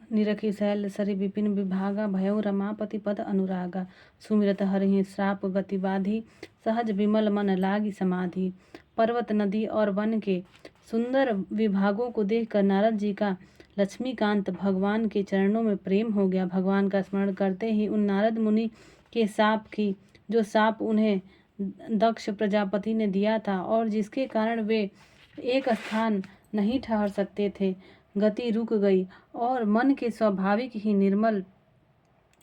निरखि शैल सरि विपिन विभागा भयउ रमापति पद अनुरागा। सुमिरत हरिहि श्राप गति बाधी सहज विमल मन लागी समाधि। पर्वत नदी और वन के सुंदर विभागों को देखकर नारद जी का लक्ष्मीकांत भगवान के चरणों में प्रेम हो गया। भगवान का स्मरण करते ही उन नारद मुनि के साप की जो साप उन्हें दक्ष प्रजापति ने दिया था और जिसके कारण वे एक स्थान नहीं ठहर सकते थे, गति रुक गई और मन के स्वाभाविक ही निर्मल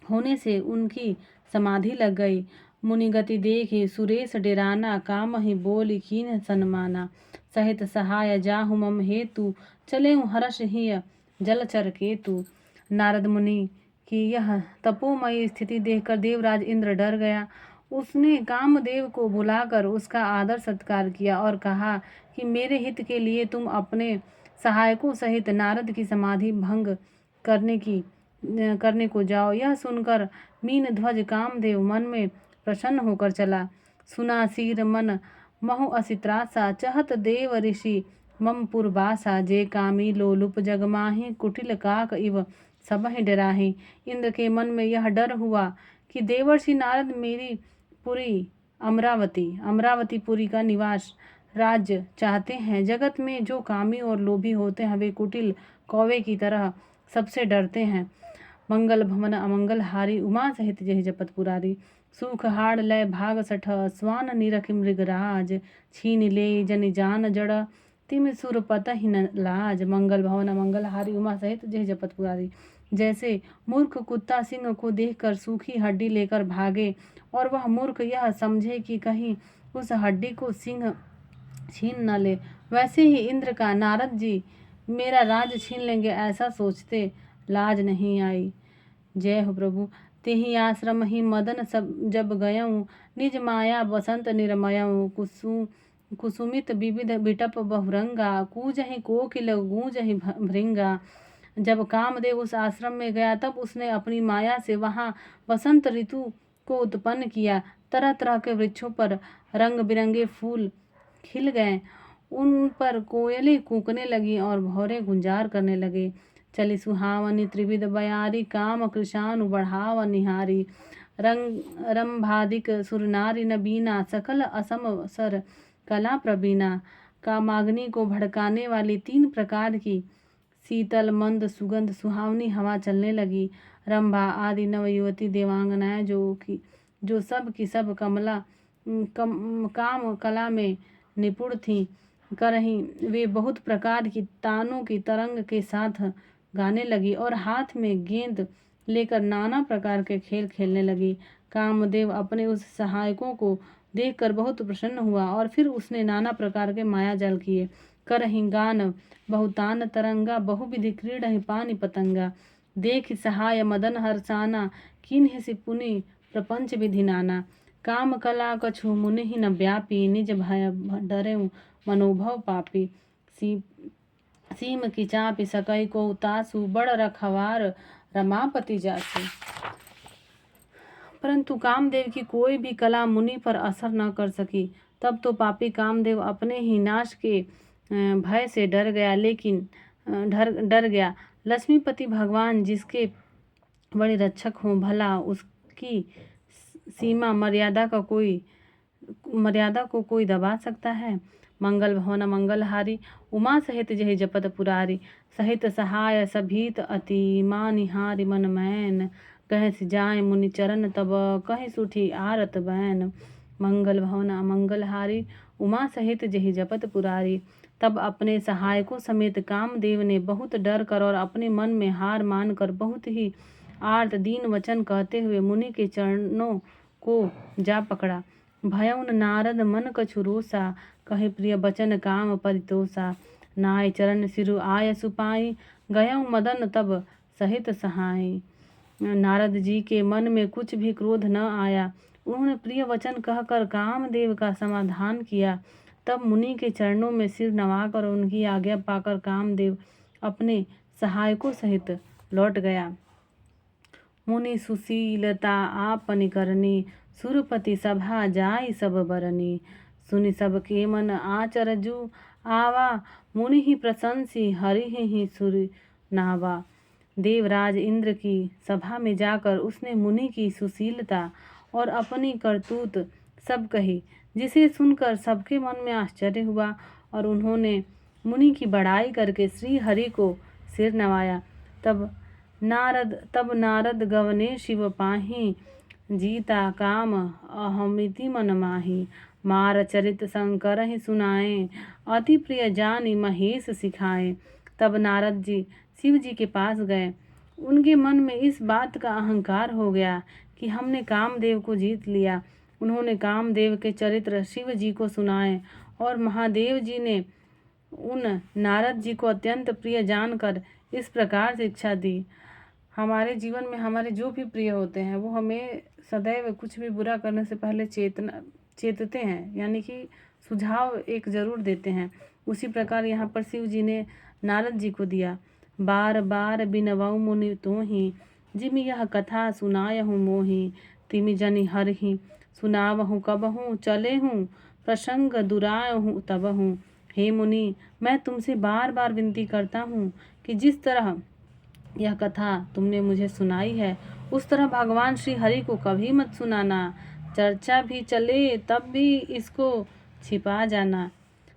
होने से उनकी समाधि लग गई। मुनि गति देखी सुरेश डेराना काम ही बोली कीन सन्माना। सहित सहाय जाहु मम हेतु चले हर्ष ही जलचर केतु। नारद मुनि की यह तपोमयी स्थिति देखकर देवराज इंद्र डर गया। उसने कामदेव को बुलाकर उसका आदर सत्कार किया और कहा कि मेरे हित के लिए तुम अपने सहायकों सहित नारद की समाधि भंग करने को जाओ। यह सुनकर मीन ध्वज कामदेव मन में प्रसन्न होकर चला। सुना सीर मन महु असित्रासा चहत देव ऋषि मम पुरबासा। जे कामी लोलुप जगमाही कुटिल काक इव सबहि डराही। इंद्र के मन में यह डर हुआ कि देवर्षि नारद मेरी पुरी अमरावतीपुरी का निवास राज्य चाहते हैं। जगत में जो कामी और लोभी होते हैं वे कुटिल कौवे की तरह सबसे डरते हैं। मंगल भवन अमंगल हारी उमा सहित जहि जपत पुरारी। सुख हाड़ लय भाग सठ स्वान निरखि मृगराज। छीन ले जनि जान जड़ तिम सुर पत ही न लाज। मंगल भवन अमंगल हारी उमा सहित जहि जपत पुरारी। जैसे मूर्ख कुत्ता सिंह को देखकर सूखी हड्डी लेकर भागे और वह मूर्ख यह समझे कि कहीं उस हड्डी को सिंह छीन न ले, वैसे ही इंद्र का नारद जी मेरा राज छीन लेंगे ऐसा सोचते लाज नहीं आई। जय हो प्रभु। तेहि आश्रम ही मदन सब जब गयऊँ निज माया बसंत निर्मयऊँ। कुसुमित विविध बिटप बहुरंगा कूजहि कोकिल गूंजहि भृंगा। जब कामदेव उस आश्रम में गया तब उसने अपनी माया से वहाँ वसंत ऋतु को उत्पन्न किया। तरह तरह के वृक्षों पर रंग बिरंगे फूल खिल गए, उन पर कोयलें कूकने लगी और भौरे गुंजार करने लगे। चली सुहावनी त्रिविध बयारी काम कृशानु बढ़ाव निहारी। रंग रंभादिक सुरनारी नबीना सकल असम सर कला प्रवीणा। कामाग्नि को भड़काने वाली 3 प्रकार की शीतल मंद सुगंध सुहावनी हवा चलने लगी। रंभा आदि नवयुवती देवांगनाएं जो सब की सब काम कला में निपुण थीं, करहीं वे बहुत प्रकार की तानों की तरंग के साथ गाने लगी और हाथ में गेंद लेकर नाना प्रकार के खेल खेलने लगी। कामदेव अपने उस सहायकों को देखकर बहुत प्रसन्न हुआ और फिर उसने नाना प्रकार के माया जाल किए। करहीं गान बहुतान तरंगा बहुविधि क्रीडहि पानी पतंगा। देख सहाय मदन हर्षाना किन्हि सि पुनि प्रपंच विधि नाना। काम कला कछु मुनि ही न व्यापी निज भय डरेउ मनोभव पापी। सीम की चापी सकई को तासु बड़ रखवार रमापति जासु। परंतु कामदेव की कोई भी कला मुनि पर असर न कर सकी। तब तो पापी कामदेव अपने ही नाश के भय से डर गया। लक्ष्मीपति भगवान जिसके बड़े रक्षक हों, भला उसकी सीमा मर्यादा को कोई दबा सकता है। मंगल भवन मंगलहारी उमा सहित जहि जपत पुरारी। सहित सहाय सभीत अति मानिहारी मन मैन। कह जाय मुनि चरण तब कहि सुठी आरत बैन। मंगल भवन अमंगलहारी उमा सहित जहि जपत पुरारी। तब अपने सहायकों समेत कामदेव ने बहुत डर कर और अपने मन में हार मानकर बहुत ही आर्त दीन वचन कहते हुए मुनि के चरणों को जा पकड़ा। भयउन नारद मन कछु रोसा कहे प्रिय बचन काम परितोषा। नाय चरण सिरु आय सुपाई गयऊ मदन तब सहित सहाय। नारद जी के मन में कुछ भी क्रोध न आया। उन्होंने प्रिय वचन कहकर कामदेव का समाधान किया। तब मुनि के चरणों में सिर नवाकर उनकी आज्ञा पाकर कामदेव अपने सहायकों सहित लौट गया। मुनि सुशीलता आपनि करनी सुरपति सभा जाई सब बरनी। सुनि सबके मन आचरजु आवा मुनि ही प्रशंसी हरि ही सुर नावा। देवराज इंद्र की सभा में जाकर उसने मुनि की सुशीलता और अपनी करतूत सब कही, जिसे सुनकर सबके मन में आश्चर्य हुआ और उन्होंने मुनि की बड़ाई करके श्री हरि को सिर नवाया। तब नारद गवने शिव पाहि, जीता काम अहमिति मन माहि। मार चरित शंकर ही सुनाए, अति प्रिय जानी महेश सिखाए। तब नारद जी शिव जी के पास गए। उनके मन में इस बात का अहंकार हो गया कि हमने कामदेव को जीत लिया। उन्होंने कामदेव के चरित्र शिव जी को सुनाए और महादेव जी ने उन नारद जी को अत्यंत प्रिय जानकर इस प्रकार शिक्षा दी। हमारे जीवन में हमारे जो भी प्रिय होते हैं वो हमें सदैव कुछ भी बुरा करने से पहले चेतते हैं, यानी कि सुझाव एक ज़रूर देते हैं। उसी प्रकार यहाँ पर शिव जी ने नारद जी को दिया। बार बार बिनवऊ मुनि तोहि, जिमि यह कथा सुनायहु मोहि। तिमि जनि हरहि सुनावहु कबहु, चलेहु प्रसंग दुरायहु तबहु। हे मुनि, मैं तुमसे बार बार विनती करता हूँ कि जिस तरह यह कथा तुमने मुझे सुनाई है उस तरह भगवान श्री हरि को कभी मत सुनाना। चर्चा भी चले तब भी इसको छिपा जाना।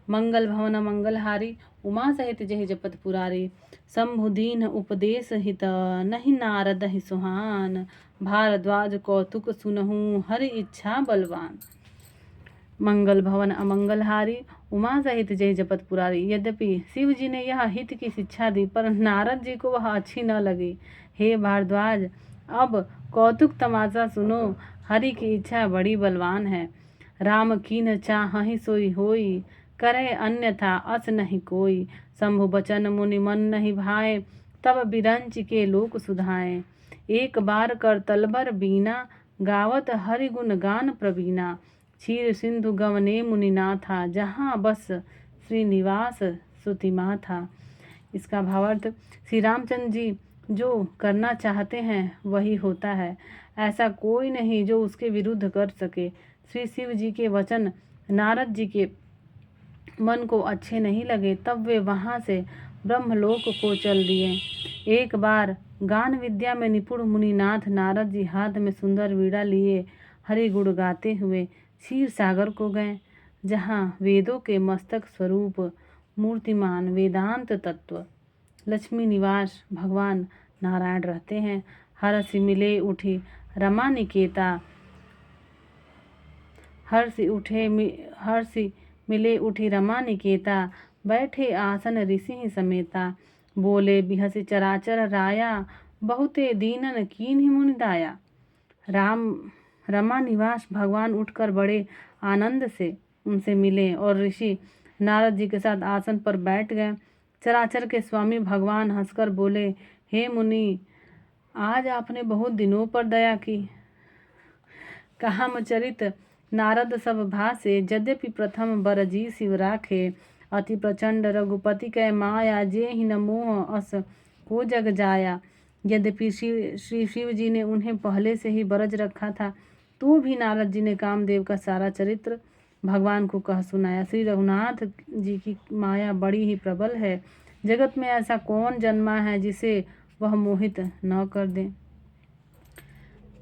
मंगल भवन मंगलहारी, उमा सहित जहि जपत पुरारी। शंभु दीन उपदेश हित, नहीं नारद ही सुहान। भारद्वाज कौतुक सुनहु, हरि इच्छा बलवान। मंगल भवन अमंगलहारी, उमा सहित जय जपत पुरारी। यद्यपि शिव जी ने यह हित की शिक्षा दी पर नारद जी को वह अच्छी न लगी। हे भारद्वाज, अब कौतुक तमाशा सुनो, हरि की इच्छा बड़ी बलवान है। राम कीन चाहहि सोई होई, करे अन्यथा अस नहीं कोई। शंभु बचन मुनि मन नहीं भाए, तब बिरंच के लोक सुधाए। एक बार कर तलबर बीना, गावत हरि गुण गान प्रवीणा। क्षीर सिंधु गवने मुनिनाथा, जहाँ बस श्रीनिवास सुतिमा था। इसका भावार्थ, श्री रामचंद्र जी जो करना चाहते हैं वही होता है, ऐसा कोई नहीं जो उसके विरुद्ध कर सके। श्री शिव जी के वचन नारद जी के मन को अच्छे नहीं लगे, तब वे वहाँ से ब्रह्मलोक को चल दिए। एक बार गान विद्या में निपुण मुनिनाथ नारद जी हाथ में सुंदर वीणा लिए हरि गुण गाते हुए क्षीर सागर को गए, जहाँ वेदों के मस्तक स्वरूप मूर्तिमान वेदांत तत्व लक्ष्मी निवास भगवान नारायण रहते हैं। हर्षि मिले उठी रमा निकेता, हर्षि मिले उठी रमा निकेता। बैठे आसन ऋषि समेता, बोले बिहसि चराचर राया। बहुते दीनन कीन्हि मुनि दाया। रमा निवास भगवान उठकर बड़े आनंद से उनसे मिले और ऋषि नारद जी के साथ आसन पर बैठ गए। चराचर के स्वामी भगवान हंसकर बोले, हे मुनि, आज आपने बहुत दिनों पर दया की। कामचरित नारद सब भासे, यद्यपि प्रथम बरजी शिव राखे। अति प्रचंड रघुपति कै माया, जे ही न मोह अस को जग जाया। यद्यपि श्री शिव जी ने उन्हें पहले से ही बरज रखा था, तो भी नारद जी ने कामदेव का सारा चरित्र भगवान को कह सुनाया। श्री रघुनाथ जी की माया बड़ी ही प्रबल है। जगत में ऐसा कौन जन्मा है जिसे वह मोहित न कर दे।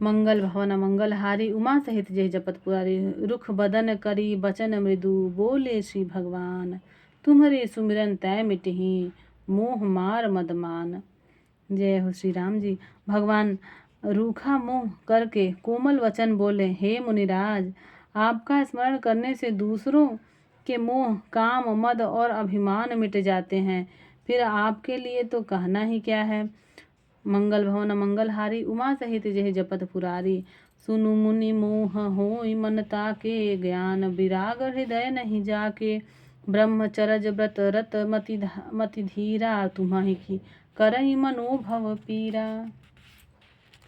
मंगल भवन मंगलहारी, उमा सहित जय जपत पुरारी। रुख बदन करी बचन मृदु, बोले श्री भगवान। तुम्हारे सुमिरन तय मिटहि, मोह मार मदमान। जय हो श्री राम जी। भगवान रूखा मुंह करके कोमल वचन बोले, हे मुनिराज, आपका स्मरण करने से दूसरों के मोह काम मद और अभिमान मिट जाते हैं, फिर आपके लिए तो कहना ही क्या है। मंगल भवन मंगलहारी, उमा सहित जय जपत पुरारी। सुनु मुनि मोह होई मन ताके, ज्ञान विराग हृदय नहीं जाके। ब्रह्मचर्य व्रत रत मति धीरा, तुम्हारी की करई मनोभव पीरा।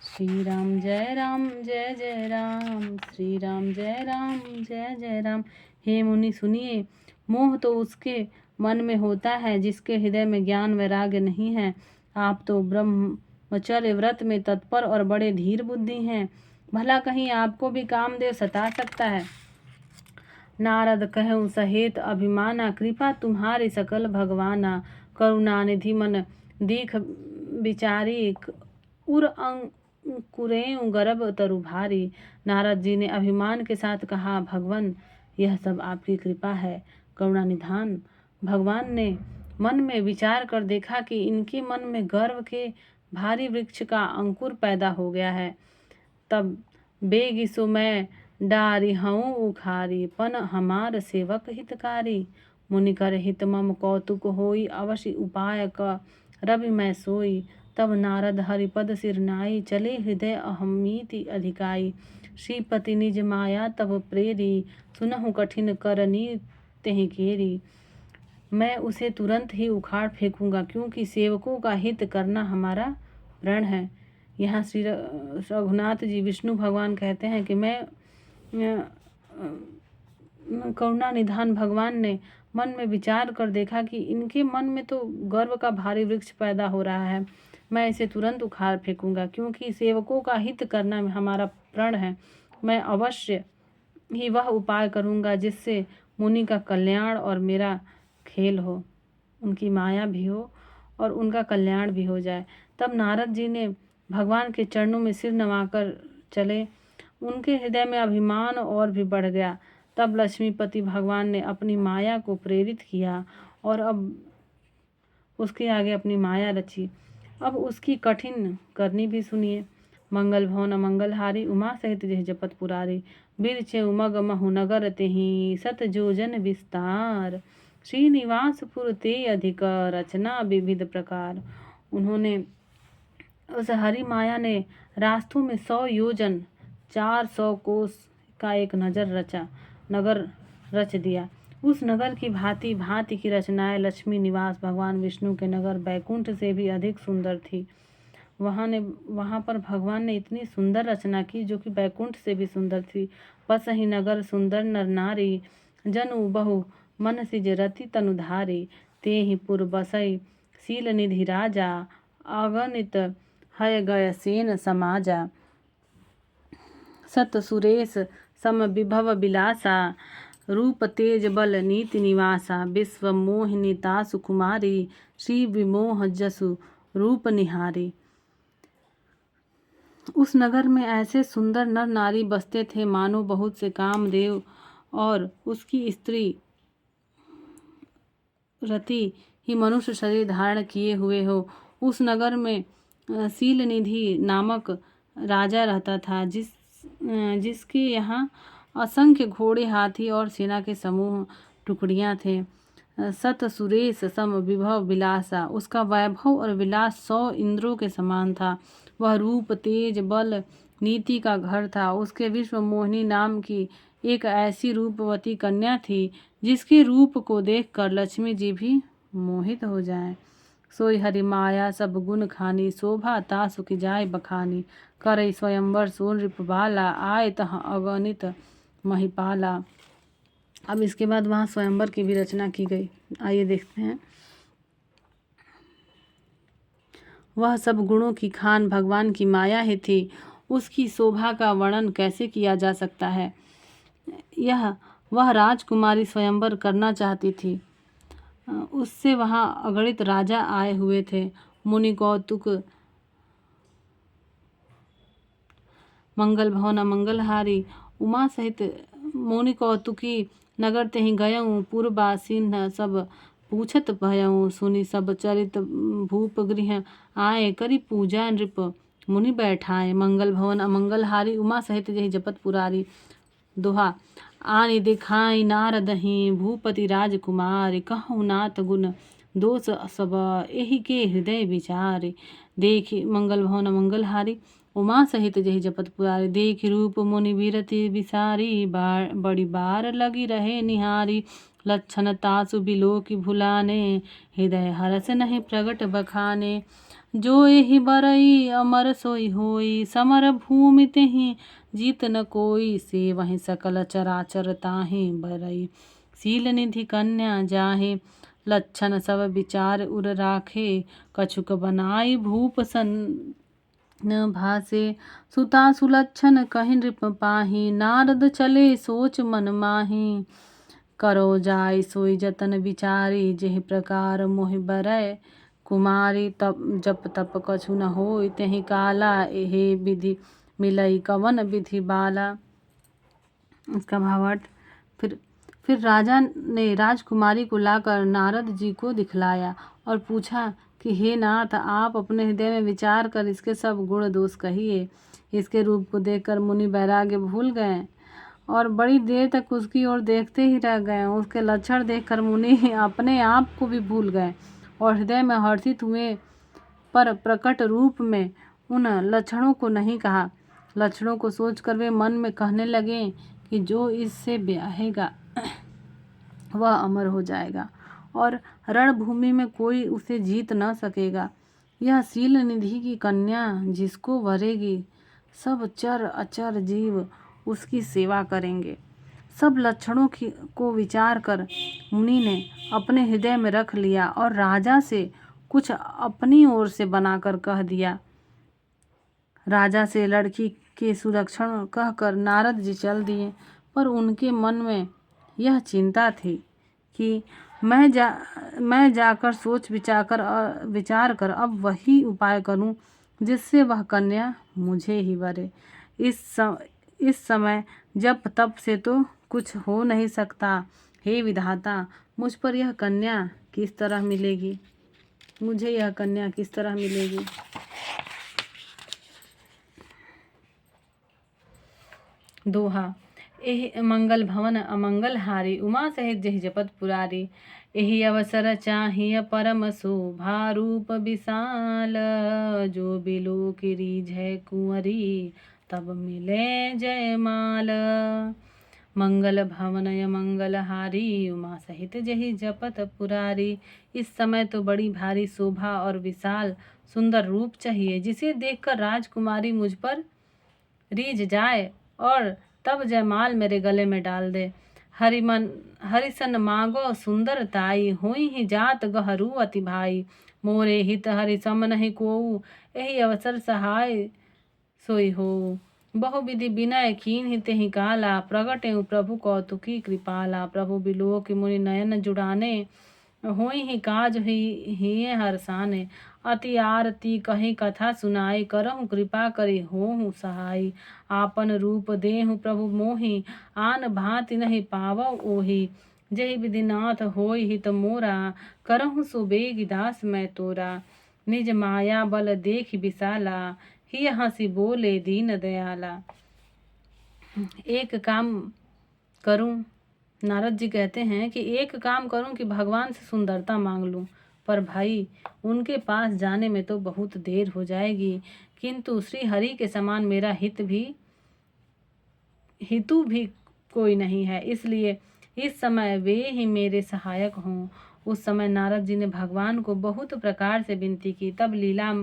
श्री राम जय जय राम, श्री राम जय जय राम। हे मुनि सुनिए, मोह तो उसके मन में होता है जिसके हृदय में ज्ञान वैराग्य नहीं है। आप तो ब्रह्मचर्य व्रत में तत्पर और बड़े धीर बुद्धि हैं, भला कहीं आपको भी कामदेव सता सकता है। नारद कहूँ सहेत अभिमाना, कृपा तुम्हारी सकल भगवाना। करुणा निधि मन दीख बिचारी उर अंकुरें गर्भ तरु भारी। नारद जी ने अभिमान के साथ कहा, भगवान यह सब आपकी कृपा है, करुणा निधान। भगवान ने मन में विचार कर देखा कि इनके मन में गर्व के भारी वृक्ष का अंकुर पैदा हो गया है। तब बेगी सो मैं डारी हूँ उखारी, पन हमार सेवक हितकारी। मुनि कर हित मम कौतुक होई, अवश्य उपाय क रवि मैं सोई। तब नारद हरिपद सिरनाई, चले हृदय अहमीति अधिकाई। श्रीपति निज माया तब प्रेरी, सुनहु कठिन करनी तेहि केरी। मैं उसे तुरंत ही उखाड़ फेंकूंगा, क्योंकि सेवकों का हित करना हमारा प्रण है। यहाँ श्री रघुनाथ जी विष्णु भगवान कहते हैं कि मैं करुणा निधान भगवान ने मन में विचार कर देखा कि इनके मन में तो गर्व का भारी वृक्ष पैदा हो रहा है। मैं इसे तुरंत उखाड़ फेंकूंगा, क्योंकि सेवकों का हित करना हमारा प्रण है। मैं अवश्य ही वह उपाय करूंगा जिससे मुनि का कल्याण और मेरा खेल हो, उनकी माया भी हो और उनका कल्याण भी हो जाए। तब नारद जी ने भगवान के चरणों में सिर नवाकर चले। उनके हृदय में अभिमान और भी बढ़ गया। तब लक्ष्मीपति भगवान ने अपनी माया को प्रेरित किया और अब उसके आगे अपनी माया रची। अब उसकी कठिन करनी भी सुनिए। मंगल भवन मंगलहारी, उमा सहित जय जपत पुरारी। बिरचे उमग महु नगर तेहि, सत जोजन विस्तार। श्रीनिवासपुर ते अधिक, रचना विविध प्रकार। उन्होंने उस हरि माया ने रास्तों में 100 योजन 400 कोस का एक नगर रच दिया। उस नगर की भांति भांति की रचनाएं लक्ष्मी निवास भगवान विष्णु के नगर बैकुंठ से भी अधिक सुंदर थी। वहाँ पर भगवान ने इतनी सुंदर रचना की जो कि बैकुंठ से भी सुंदर थी। बस ही नगर सुंदर नर नारी, जनु बहु मन सिज रति तनुधारी। ते ही पुर बसई शील निधि राजा, अगणित हय गय सेन समाजा। सत सुरेश सम विभव बिलासा, रूप तेज बल नीति निवासा। विश्व मोहिनीता सुकुमारी, श्री विमोह जसु रूप निहारी। उस नगर में ऐसे सुंदर नर नारी बसते थे मानो बहुत से कामदेव और उसकी स्त्री रति ही मनुष्य शरीर धारण किए हुए हो। उस नगर में शीलनिधि नामक राजा रहता था, जिसके यहाँ असंख्य घोड़े, हाथी और सेना के समूह टुकड़ियाँ थे। सत सुरेश सम विभव विलासा, उसका वैभव और विलास 100 इंद्रों के समान था। वह रूप तेज बल नीति का घर था। उसके विश्व मोहिनी नाम की एक ऐसी रूपवती कन्या थी जिसके रूप को देखकर लक्ष्मी जी भी मोहित हो जाएं। सोई हरि माया सब गुण खानी, शोभा तासु की जाय बखानी। करई स्वयंवर सो नृपबाला, आए तह अगणित महिपाला। अब इसके बाद वहाँ स्वयंवर की भी रचना की गई। आइए देखते हैं। वह सब गुणों की खान भगवान की माया ही थी। उसकी शोभा का वर्णन कैसे किया जा सकता है। वह राजकुमारी स्वयंवर करना चाहती थी। उससे वहाँ अगणित राजा आए हुए थे। मुनि कौतुक मंगल भवन मंगलहारी, उमा सहित मुनि कौतुकी नगर तेहि गयऊँ। पूर्वबासीन सब पूछत भयऊँ, सुनि सब चरित भूप गृह आए। करी पूजा नृप मुनि बैठाए, मंगल भवन अमंगलहारी, उमा सहित जहि जपत पुरारी। दोहा। आनि दिखाई नारदहि, भूपति राजकुमार। कहु नाथ गुण दोष सब, एहि के हृदय विचार। देखि मंगल भवन मंगलहारी, उमा सहित जहि जपत पुरारी। देखि रूप मुनि विरति विसारी, बड़ी बार लगी रहे निहारी। लक्षण तासु बिलोकि भुलाने, हृदय हरस नहीं प्रगट बखाने। जो एहि बरई अमर सोई होई, समर भूमि तेहि जीत न कोई। से वहीं सकल चराचर ताहि बरई, शील निधि कन्या जाहे। लक्षण सब विचार उर राखे, कछुक बनाई भूप सन न भासे। सुता सुलक्षण कहि नृप पाहि, नारद चले सोच मन माहि। करो जाय सोई जतन विचारी, जेहि प्रकार मोहि बरय कुमारी तब जप तप कछु न होय, तेहि काला हे विधि मिलई कवन विधि बाला। इसका भावार्थ, फिर राजा ने राजकुमारी को लाकर नारद जी को दिखलाया और पूछा कि हे नाथ, आप अपने हृदय में विचार कर इसके सब गुण दोष कहिए। इसके रूप को देखकर मुनि वैराग्य भूल गए और बड़ी देर तक उसकी ओर देखते ही रह गए। उसके लक्षण देखकर मुनि अपने आप को भी भूल गए और हृदय में हर्षित हुए, पर प्रकट रूप में उन लक्षणों को नहीं कहा। लक्षणों को सोचकर वे मन में कहने लगे कि जो इससे ब्याहेगा वह अमर हो जाएगा और रणभूमि में कोई उसे जीत न सकेगा। यह शील निधि की कन्या जिसको वरेगी, सब चर अचर जीव उसकी सेवा करेंगे। सब लक्षणों को विचार कर मुनि ने अपने हृदय में रख लिया और राजा से कुछ अपनी ओर से बनाकर कह दिया। राजा से लड़की के सुलक्षण कहकर नारद जी चल दिए, पर उनके मन में यह चिंता थी कि मैं जाकर सोच विचार कर अब वही उपाय करूं जिससे वह कन्या मुझे ही वरे। इस समय जब तब से तो कुछ हो नहीं सकता। हे विधाता, मुझ पर यह कन्या किस तरह मिलेगी, मुझे यह कन्या किस तरह मिलेगी। दोहा। एहि मंगल भवन अमंगल हारी, उमा सहित जहि जपत पुरारी। एहि अवसर चाहिए परम शोभा, रूप विशाल जो बिलो की रीझै कुंवरी, तब मिले जयमाल। मंगल भवन अमंगल हारी, उमा सहित जहि जपत पुरारी। इस समय तो बड़ी भारी शोभा और विशाल सुंदर रूप चाहिए, जिसे देखकर राजकुमारी मुझ पर रीझ जाए और तब जयमाल मेरे गले में डाल दे। हरिसन मांगो सुंदर ताई, होई ही जात गहरू अति भाई। मोरे हित हरि सम नहीं कोऊ, एहि अवसर सहाय सोई हो। बहु विधि विनय कीन्हि तेहि काला, प्रगटेउ प्रभु कौतुकी कृपाला। प्रभु बिलोक मुनि नयन जुड़ाने, होई ही काज हिये हरसाने। अति आरती कही कथा सुनाई, करहु कृपा करी होहु सहाय। आपन रूप देहु प्रभु मोहि, आन भांति नहीं पावौ ओहि। जहि विधिनाथ होई हित मोरा, करहु सो बेगी दास मैं तोरा। निज माया बल देखि विशाला, हिय हंसी बोले दीन दयाला। एक काम करूं, नारद जी कहते हैं कि एक काम करूं कि भगवान से सुंदरता मांग लूं, पर भाई उनके पास जाने में तो बहुत देर हो जाएगी। किंतु श्री हरि के समान मेरा हितु भी कोई नहीं है, इसलिए इस समय वे ही मेरे सहायक हों। उस समय नारद जी ने भगवान को बहुत प्रकार से विनती की। तब लीला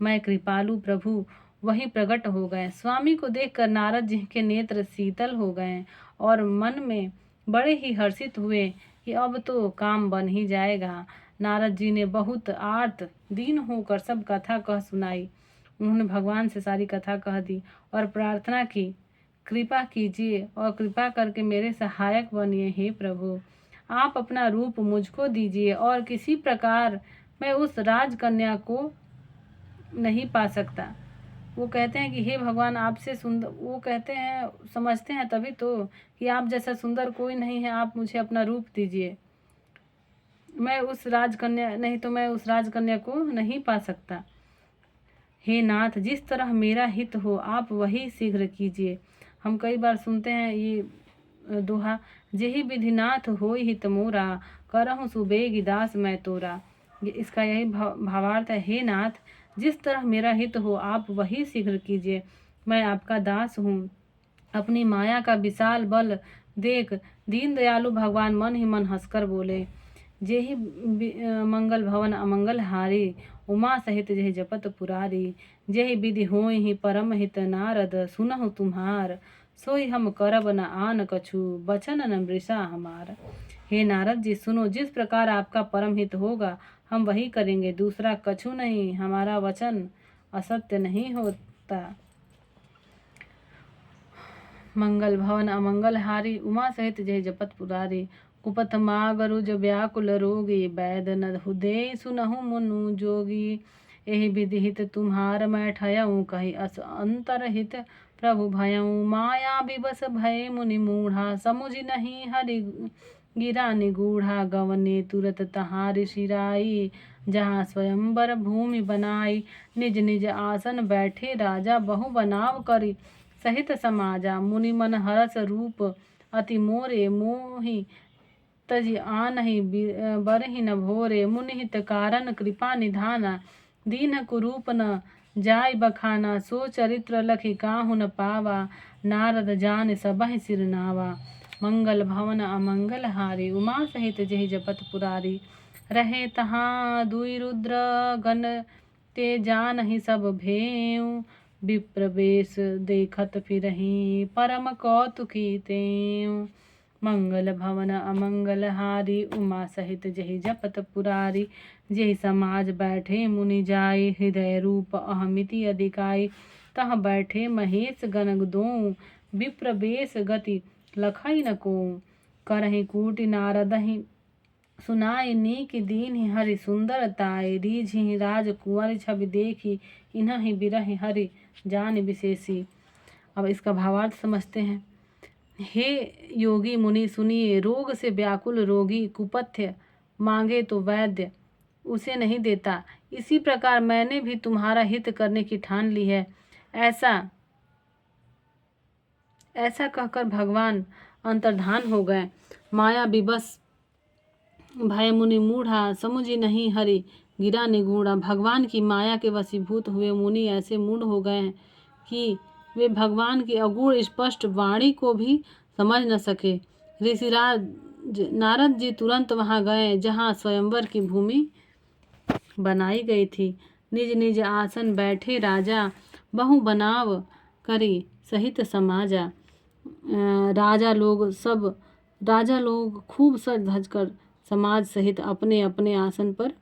मैं कृपालु प्रभु वही प्रकट हो गए। स्वामी को देखकर नारद जी के नेत्र शीतल हो गए और मन में बड़े ही हर्षित हुए कि अब तो काम बन ही जाएगा। नारद जी ने बहुत आर्त दीन होकर सब कथा कह सुनाई। उन्होंने भगवान से सारी कथा कह दी और प्रार्थना की, कृपा कीजिए और कृपा करके मेरे सहायक बनिए। हे प्रभु, आप अपना रूप मुझको दीजिए और किसी प्रकार मैं उस राजकन्या को नहीं पा सकता। वो कहते हैं कि हे भगवान, आपसे सुंदर, वो कहते हैं समझते हैं तभी तो कि आप जैसा सुंदर कोई नहीं है, आप मुझे अपना रूप दीजिए। मैं उस राजकन्या को नहीं पा सकता। हे नाथ, जिस तरह मेरा हित हो आप वही शीघ्र कीजिए। हम कई बार सुनते हैं ये दोहा, जेहि विधिनाथ होई हित मोरा, करहु सुबेगी दास मैं तोरा। इसका यही भावार्थ है, हे नाथ, जिस तरह मेरा हित हो आप वही शीघ्र कीजिए। मैं आपका दास हूँ। अपनी माया का विशाल बल देख दीन दयालु भगवान मन ही मन हंसकर बोले, जेहि मंगल भवन अमंगल हारी, उमा सहित जेहि जपत पुरारी। जेहि विधि होई ही परम हित नारद, सुनहु तुम्हार, सोई हम करब न आन कछु, बचन न मृषा हमार। हे नारद जी, सुनो, जिस प्रकार आपका परम हित होगा हम वही करेंगे, दूसरा कछु नहीं। हमारा वचन असत्य नहीं होता। मंगल भवन अमंगल हारी, उमा सहित जय जपत पुरारी। कुपथ मागरुज व्याकुल रोगी, बैद न हुदे सुनहु मुनु जोगी। एहि विधिहित तुम्हार मैं ठयऊँ, कही अस अंतरहित प्रभु भयऊँ। माया विवश भय मुनि मूढ़ा, समुझ नहीं हरि गिरा निगूढ़ा। गवने तुरत तहाँ ऋषि राई, जहाँ स्वयंवर भूमि बनाई। निज निज आसन बैठे राजा, बहु बनाव करी सहित समाजा। मुनि मन हरस रूप अति मोरे, मोहि तज आनहि बरहि न भोरे। मुनिहित कारण कृपा निधाना, दीन कुरूप न जाय बखाना। सो चरित्र लखि काहु न पावा, नारद जान सबहि सिर नावा। मंगल भवन अमंगल हारी, उमा सहित जेहि जपत पुरारी। रहे तहाँ दुई रुद्र गण, ते जानहि सब भेऊ। विप्र बेश देखत फिरहि, परम कौतुकी तेऊ। मंगल भवन अमंगल हारी, उमा सहित जेहि जपत पुरारी। जेहि समाज बैठे मुनि जाई, हृदय रूप अहमिति अधिकाई। तह बैठे महेश गण दोऊ, विप्र बेश गति लखई न कोऊ। करहि कूटि नारदहि सुनाई, नीक दीन्हि हरि सुंदरताई। रीझहि राजकुंवर छवि देखी, इन्हि बिरहि हरि जान विशेषी। अब इसका भावार्थ समझते हैं। हे योगी मुनि सुनिए, रोग से व्याकुल रोगी कुपथ्य मांगे तो वैद्य उसे नहीं देता। इसी प्रकार मैंने भी तुम्हारा हित करने की ठान ली है। ऐसा कहकर भगवान अंतर्धान हो गए। माया विवश भय मुनि मूढ़ा, समुझी नहीं हरि गिरा निगूढ़ा। भगवान की माया के वशीभूत हुए मुनि ऐसे मूढ़ हो गए हैं कि वे भगवान की अगूढ़ स्पष्ट वाणी को भी समझ न सके। ऋषिराज नारद जी तुरंत वहां गए, जहां स्वयंवर की भूमि बनाई गई थी। निज निज आसन बैठे राजा, बहु बनाव करी सहित समाजा। राजा लोग खूब सज धज कर समाज सहित अपने अपने आसन पर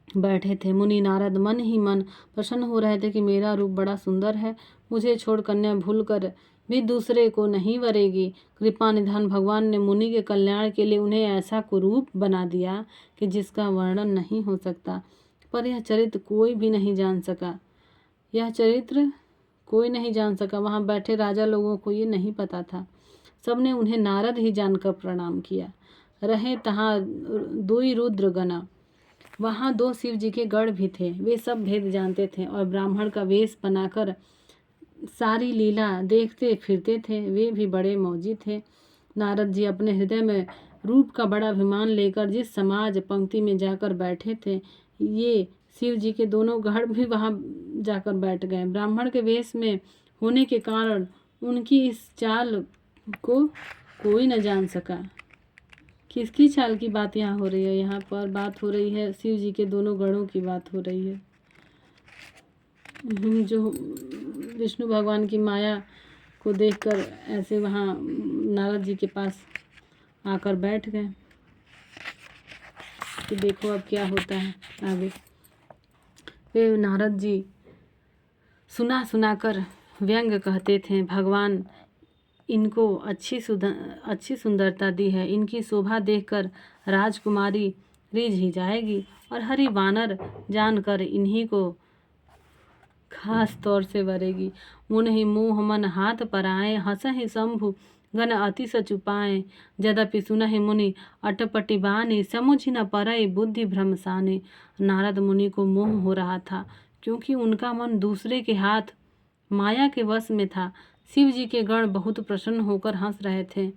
बैठे थे। मुनि नारद मन ही मन प्रसन्न हो रहे थे कि मेरा रूप बड़ा सुंदर है, मुझे छोड़ कन्या भूल कर भी दूसरे को नहीं वरेगी। कृपा निधान भगवान ने मुनि के कल्याण के लिए उन्हें ऐसा कुरूप बना दिया कि जिसका वर्णन नहीं हो सकता। पर यह चरित्र कोई नहीं जान सका। वहां बैठे राजा लोगों को ये नहीं पता था। सबने उन्हें नारद ही जानकर प्रणाम किया। रहे तहाँ दुई रुद्र गणा, वहाँ 2 शिव जी के गढ़ भी थे। वे सब भेद जानते थे और ब्राह्मण का वेश बनाकर सारी लीला देखते फिरते थे। वे भी बड़े मौजी थे। नारद जी अपने हृदय में रूप का बड़ा अभिमान लेकर जिस समाज पंक्ति में जाकर बैठे थे, ये शिव जी के दोनों गढ़ भी वहां जाकर बैठ गए। ब्राह्मण के वेश में होने के कारण उनकी इस चाल को कोई न जान सका। किसकी चाल की बात यहाँ हो रही है? यहाँ पर बात हो रही है शिव जी के दोनों गणों की बात हो रही है, जो विष्णु भगवान की माया को देखकर ऐसे वहाँ नारद जी के पास आकर बैठ गए कि देखो अब क्या होता है आगे। वे नारद जी सुना कर व्यंग कहते थे, भगवान इनको अच्छी सुंदरता दी है, इनकी शोभा देखकर राजकुमारी रीझ ही जाएगी और हरि वानर जानकर इन्हीं को खास तौर से वरेगी। मुनि मोह मन हाथ पराए, हंसहि शंभु गण अति सचुपाए। यद्यपि सुनहि मुनि अटपटी बानी, समुझ न परई बुद्धि भ्रमसाने। नारद मुनि को मोह हो रहा था, क्योंकि उनका मन दूसरे के हाथ माया के वश में था। शिव जी के गण बहुत प्रसन्न होकर हंस रहे थे।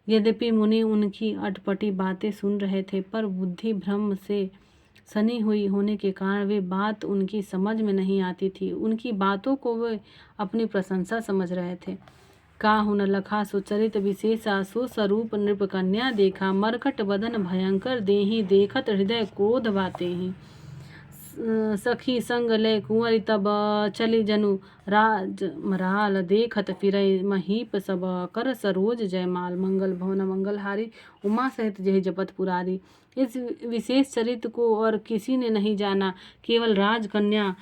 यद्यपि मुनि उनकी अटपटी बातें सुन रहे थे, पर बुद्धि भ्रम से सनी हुई होने के कारण वे बात उनकी समझ में नहीं आती थी। उनकी बातों को वे अपनी प्रशंसा समझ रहे थे। काहु न लखा सुचरित विशेषा, सो स्वरूप नृप कन्या देखा। मरकट बदन भयंकर देहि, देखत हृदय क्रोध बाते ही। सखी संग ले कुंवरी तब, चली जनु राज मराल। देखत फिरई महीप सब, कर सरोज जयमाल। मंगल भवन मंगलहारी, उमा सहित जय जपत पुरारी। इस विशेष चरित्र को और किसी ने नहीं जाना, केवल राजकन्या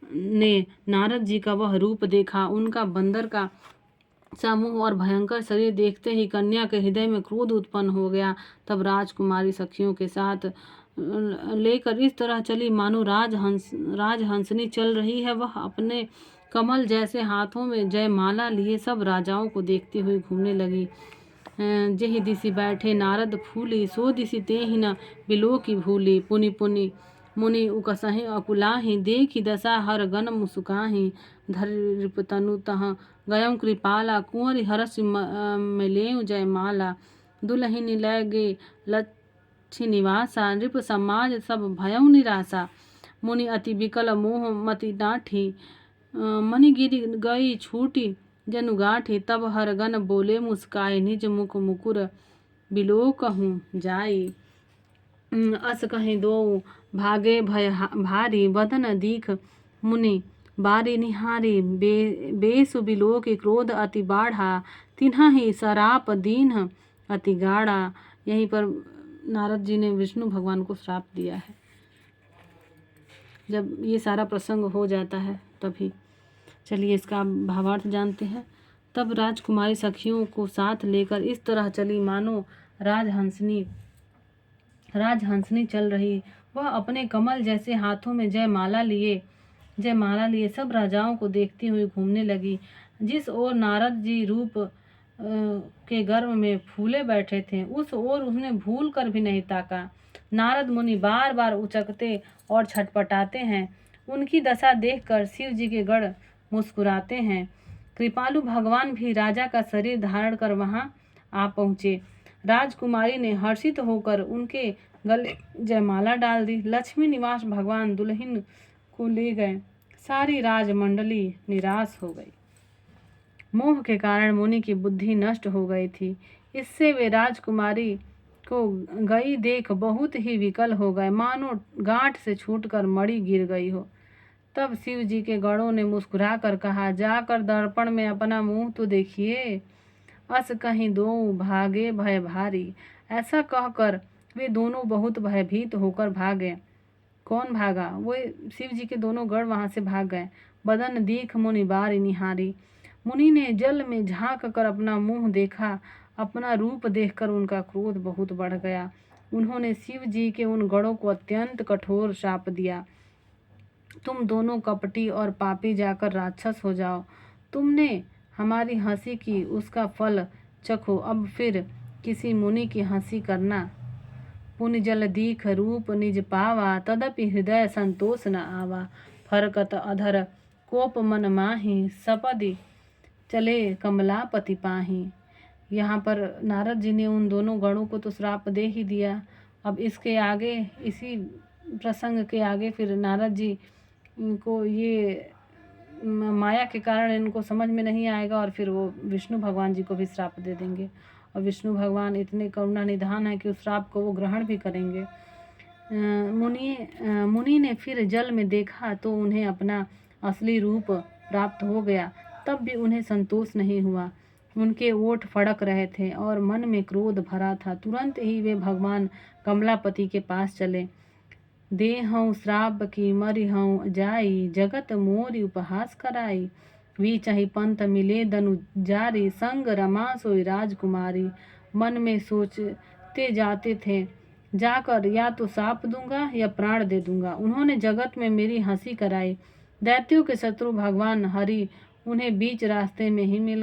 ने नारद जी का वह रूप देखा। उनका बंदर का समूह और भयंकर शरीर देखते ही कन्या के हृदय में क्रोध उत्पन्न हो गया। तब राजकुमारी सखियों के साथ लेकर इस तरह चली मानो राजहंसनी चल रही है। वह अपने कमल जैसे हाथों में जयमाला लिए सब राजाओं को देखती हुई घूमने लगी। जेहि दिशि बैठे नारद फूली, सो दिशि तेहि न बिलो की भूली। पुनि पुनि मुनि उकसहि अकुलाहि, देखि दशा हर गन मुसुकाहि। धरि रिपुतनु तह गयं कृपाला, कुंवरि हरषि मिलेउ जयमाला। दुलहिनी लगे लक्ष्य निवासा, नृप समाज सब भयउ निराशा। मुनि अति विकल मोह मति डाठी, मनि गिरि गई छूटी जनु गाठी। तब हरगन बोले मुस्काई, निज मुख मुकुर बिलोकहु जाई। अस कहीं दो भागे भय भारी, बदन दीख मुनि बारी निहारी। बेसु बिलोक क्रोध अति बाढ़ा, तिन्हा ही सराप दीन अति गाढ़ा। यहीं पर नारद जी ने विष्णु भगवान को श्राप दिया है। जब ये सारा प्रसंग हो जाता है तभी चलिए इसका भावार्थ जानते हैं। तब राजकुमारी सखियों को साथ लेकर इस तरह चली मानो राजहंसनी चल रही। वह अपने कमल जैसे हाथों में जयमाला लिए सब राजाओं को देखती हुई घूमने लगी। जिस ओर नारद जी रूप के गर्व में फूले बैठे थे, उस ओर उसने भूल कर भी नहीं ताका। नारद मुनि बार बार उचकते और छटपटाते हैं। उनकी दशा देखकर शिव जी के गण मुस्कुराते हैं। कृपालु भगवान भी राजा का शरीर धारण कर वहां आ पहुँचे। राजकुमारी ने हर्षित होकर उनके गले जयमाला डाल दी। लक्ष्मी निवास भगवान दुल्हन को ले गए। सारी राजमंडली निराश हो गई। मोह के कारण मुनि की बुद्धि नष्ट हो गई थी। इससे वे राजकुमारी को गई देख बहुत ही विकल हो गए, मानो गांठ से छूटकर मणि गिर गई हो। तब शिव जी के गणों ने मुस्कुरा कर कहा, जाकर दर्पण में अपना मुंह तो देखिए। अस कहीं दो भागे भय भारी। ऐसा कहकर वे दोनों बहुत भयभीत होकर भागे। कौन भागा? वो शिव जी के दोनों गण वहां से भाग गए। बदन दीख मुनि बारी निहारी। मुनि ने जल में झांक कर अपना मुंह देखा। अपना रूप देखकर उनका क्रोध बहुत बढ़ गया। उन्होंने शिव जी के उन गणों को अत्यंत कठोर शाप दिया। तुम दोनों कपटी और पापी जाकर राक्षस हो जाओ। तुमने हमारी हंसी की, उसका फल चखो। अब फिर किसी मुनि की हंसी करना। पुनि जल दीख रूप निज पावा, तदपि हृदय संतोष न आवा। फरकत अधर कोप मन माही, सपदि चले कमलापति पाही। यहाँ पर नारद जी ने उन दोनों गणों को तो श्राप दे ही दिया। अब इसके आगे, इसी प्रसंग के आगे फिर नारद जी को ये माया के कारण इनको समझ में नहीं आएगा और फिर वो विष्णु भगवान जी को भी श्राप दे देंगे। और विष्णु भगवान इतने करुणा निधान है कि उस श्राप को वो ग्रहण भी करेंगे। मुनि ने फिर जल में देखा तो उन्हें अपना असली रूप प्राप्त हो गया। तब भी उन्हें संतोष नहीं हुआ। उनके ओठ फड़क रहे थे और मन में क्रोध भरा था। तुरंत ही वे भगवान कमलापति के पास चले। देहऊँ श्राप की मरिहऊँ जाई, जगत मोरी उपहास कराई। विचहि पंथ मिले दनु जारी, संग रमा सोई राजकुमारी। मन में सोचते जाते थे, जाकर या तो साप दूंगा या प्राण दे दूंगा। उन्होंने जगत में मेरी हंसी कराई। दैत्यों के शत्रु भगवान हरि उन्हें बीच रास्ते में ही मिल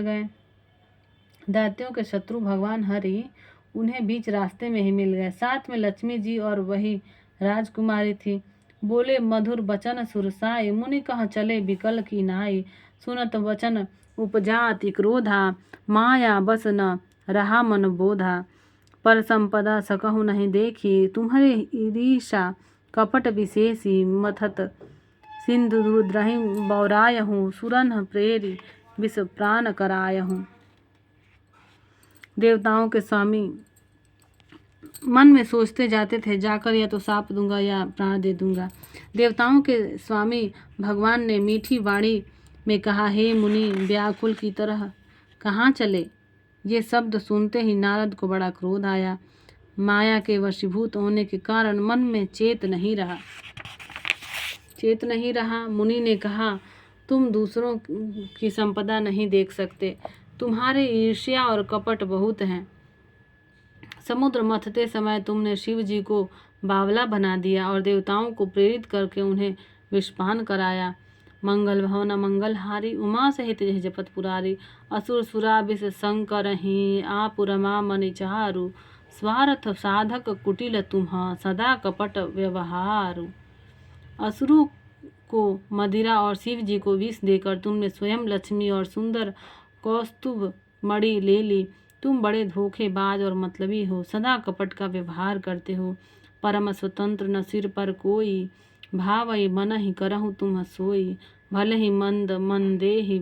गए। साथ में लक्ष्मी जी और वही राजकुमारी थी। बोले मधुर बचन सुरसाई, मुनि कह चले विकल की नाई। सुनत वचन उपजा अति क्रोधा, माया बस न रहा मन बोधा। पर संपदा सकहु नहीं देखी, तुम्हारे ईर्षा कपट विशेषी। मथत सिंधु रुद्रहि बौरायहूँ, सुरन प्रेरी विष प्राण करायहूँ। देवताओं के स्वामी मन में सोचते जाते थे, जाकर या तो साप दूंगा या प्राण दे दूंगा। देवताओं के स्वामी भगवान ने मीठी वाणी में कहा, हे मुनि, व्याकुल की तरह कहाँ चले? ये शब्द सुनते ही नारद को बड़ा क्रोध आया। माया के वशीभूत होने के कारण मन में चेत नहीं रहा। मुनि ने कहा, तुम दूसरों की संपदा नहीं देख सकते, तुम्हारे ईर्ष्या और कपट बहुत हैं। समुद्र मथते समय तुमने शिव जी को बावला बना दिया और देवताओं को प्रेरित करके उन्हें विषपान कराया। मंगल भवन मंगलहारी उमा सहित जह जपत पुरारी, असुर सुरा विष शंकर ही आपुरमा मनि चारु, स्वार्थ साधक कुटिल तुम्हा सदा कपट व्यवहारु। असुरों को मदिरा और शिव जी को विष देकर तुमने स्वयं लक्ष्मी और सुंदर कौस्तुभ मणि ले ली। तुम बड़े धोखेबाज और मतलबी हो, सदा कपट का व्यवहार करते हो। परम स्वतंत्र न सिर पर कोई, भावई मन ही करहूँ तुम सोई, भले ही मंद मन दे ही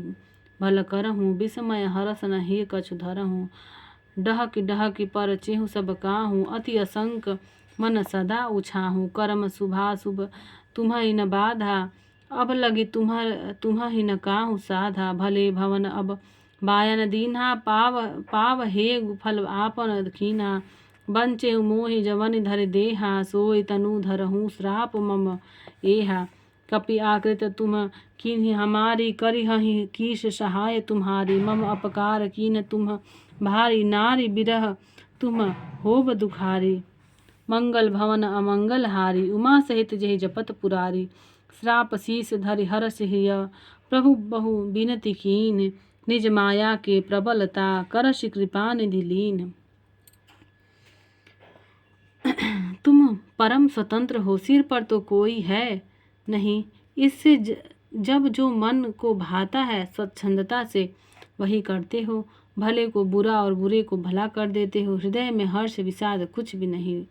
भल करहूँ, विस्मय हरस न ही कछु धरहूँ। डहकी डहकी पर चेहु सब काहूँ, अति असंक मन सदा उछाहूँ। कर्म शुभाशुभ तुम्हें न बाधा, अब लगी तुम्हें न काहू साधा। भले भवन अब बायन दीन्हा, पाव हे फल आपन कीन्हा। बंचे मोहि जवन धर देहा, सोई तनु धरहूँ श्राप मम एहा। कपि आकृत तुम कीन्ही हमारी, करिहहि कीश सहाय तुम्हारी। मम अपकार कीन तुम भारी, नारी बिरह तुम होब दुखारी। मंगल भवन अमंगल हारी, उमा सहित जहि जपत पुरारी। श्राप शीस धरि हरष हिय, प्रभु बहु बिनती कीन। निज माया के प्रबलता, करश कृपा निधि लीन। तुम परम स्वतंत्र हो, सिर पर तो कोई है नहीं। इससे जब जो मन को भाता है स्वच्छंदता से वही करते हो। भले को बुरा और बुरे को भला कर देते हो। हृदय में हर्ष विषाद कुछ भी नहीं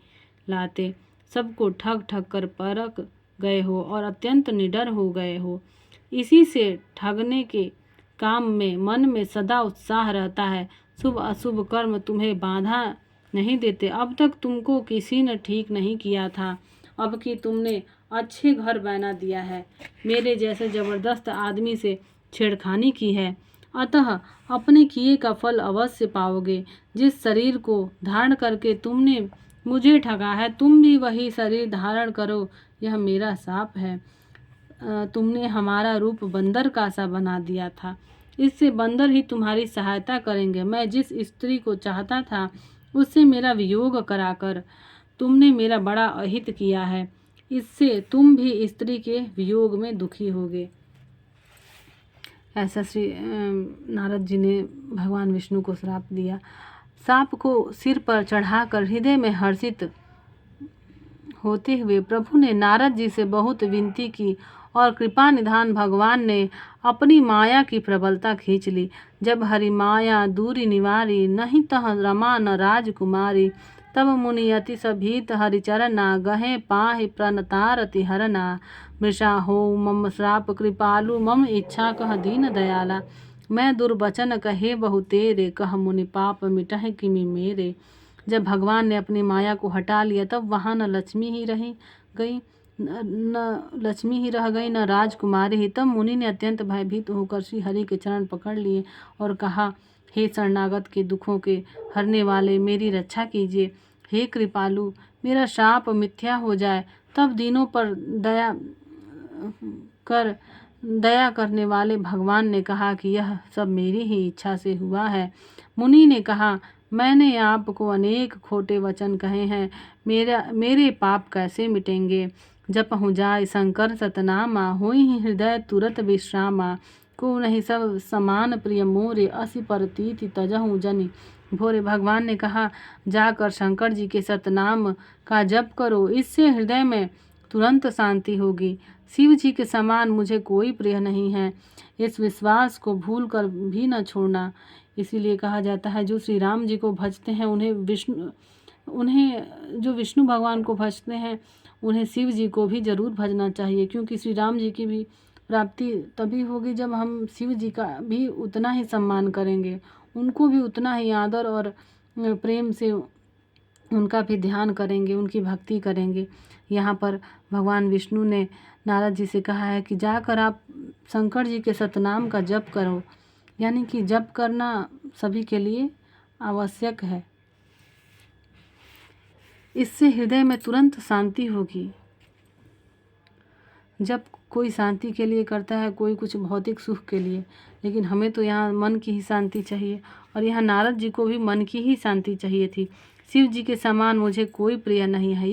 लाते। सबको ठग ठग कर परख गए हो और अत्यंत निडर हो गए हो। इसी से ठगने के काम में मन में सदा उत्साह रहता है। शुभ अशुभ कर्म तुम्हें बाधा नहीं देते। अब तक तुमको किसी ने ठीक नहीं किया था, अब कि तुमने अच्छे घर बना दिया है। मेरे जैसे जबरदस्त आदमी से छेड़खानी की है, अतः अपने किए का फल अवश्य पाओगे। जिस शरीर को धारण करके तुमने मुझे ठगा है, तुम भी वही शरीर धारण करो, यह मेरा शाप है। तुमने हमारा रूप बंदर का सा बना दिया था, इससे बंदर ही तुम्हारी सहायता करेंगे। मैं जिस स्त्री को चाहता था उससे मेरा वियोग कराकर तुमने मेरा बड़ा अहित किया है। इससे तुम भी स्त्री के वियोग में दुखी होगे। ऐसा श्री नारद जी ने भगवान विष्णु को श्राप दिया। सांप को सिर पर चढ़ाकर हृदय में हर्षित होते हुए प्रभु ने नारद जी से बहुत विनती की और कृपा निधान भगवान ने अपनी माया की प्रबलता खींच ली। जब हरि माया दूरी निवारी, नहीं तह रमा न राजकुमारी। तब मुनि अति सभीत हरिचरना, गहे पाहि प्रणतारति हरना। मृषा हो मम श्राप कृपालु, मम इच्छा कह दीन दयाला। मैं दुर्वचन कहे बहु तेरे, कह मुनि पाप मिटह किमि मेरे। जब भगवान ने अपनी माया को हटा लिया तब वहाँ न लक्ष्मी ही रह गई न राजकुमारी ही। तब मुनि ने अत्यंत भयभीत होकर श्री हरि के चरण पकड़ लिए और कहा, हे शरणागत के दुखों के हरने वाले, मेरी रक्षा कीजिए। हे कृपालु, मेरा शाप मिथ्या हो जाए। तब दीनों पर दया करने वाले भगवान ने कहा कि यह सब मेरी ही इच्छा से हुआ है। मुनि ने कहा, मैंने आपको अनेक खोटे वचन कहे हैं, मेरे पाप कैसे मिटेंगे। जपहु जाय शंकर सतनामा, होई ही हृदय तुरत विश्रामा। को नहीं सब समान प्रिय मोरे, असी परतीति तजहु जनि भोरे। भगवान ने कहा, जाकर शंकर जी के सतनाम का जप करो, इससे हृदय में तुरंत शांति होगी। शिव जी के समान मुझे कोई प्रिय नहीं है, इस विश्वास को भूल कर भी न छोड़ना। इसीलिए कहा जाता है, जो श्री राम जी को भजते हैं उन्हें जो विष्णु भगवान को भजते हैं उन्हें शिव जी को भी जरूर भजना चाहिए, क्योंकि श्री राम जी की भी प्राप्ति तभी होगी जब हम शिव जी का भी उतना ही सम्मान करेंगे, उनको भी उतना ही आदर और प्रेम से उनका भी ध्यान करेंगे, उनकी भक्ति करेंगे। यहाँ पर भगवान विष्णु ने नारद जी से कहा है कि जाकर आप शंकर जी के सतनाम का जप करो, यानी कि जप करना सभी के लिए आवश्यक है, इससे हृदय में तुरंत शांति होगी। जब कोई शांति के लिए करता है, कोई कुछ भौतिक सुख के लिए, लेकिन हमें तो यहाँ मन की ही शांति चाहिए। और यहाँ नारद जी को भी मन की ही शांति चाहिए थी। शिव जी के समान मुझे कोई प्रिय नहीं है,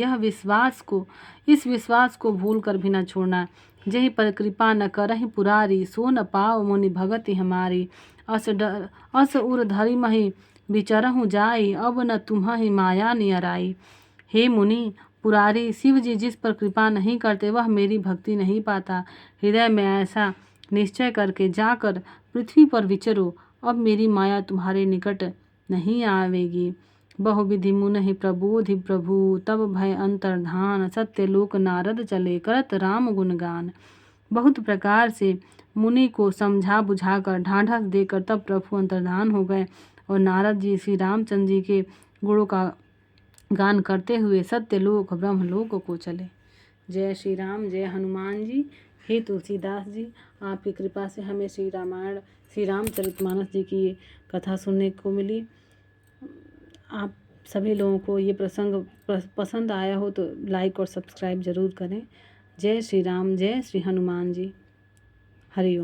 इस विश्वास को भूल कर भी न छोड़ना। जही पर कृपा न करहि पुरारी, सो न पाव मुनि भगति हमारी। अस उर धरि मही विचरहु जाई, अब न तुम्हि माया नियराई। हे मुनि पुरारी, शिव जी जिस पर कृपा नहीं करते वह मेरी भक्ति नहीं पाता। हृदय में ऐसा निश्चय करके जाकर पृथ्वी पर विचरो, अब मेरी माया तुम्हारे निकट नहीं आवेगी। बहुविधि मुनि प्रबोधि प्रभु, तब भय अंतर्धान। सत्यलोक नारद चले, करत राम गुणगान। बहुत प्रकार से मुनि को समझा बुझाकर ढांढस देकर तब प्रभु अंतर्धान हो गए और नारद जी श्री रामचंद्र जी के गुणों का गान करते हुए सत्यलोक ब्रह्मलोक को चले। जय श्री राम, जय हनुमान जी। हे तुलसीदास जी, आपकी कृपा से हमें श्री रामायण, श्री रामचरितमानस जी की कथा सुनने को मिली। आप सभी लोगों को ये प्रसंग पसंद आया हो तो लाइक और सब्सक्राइब ज़रूर करें। जय श्री राम, जय श्री हनुमान जी। हरि ओम।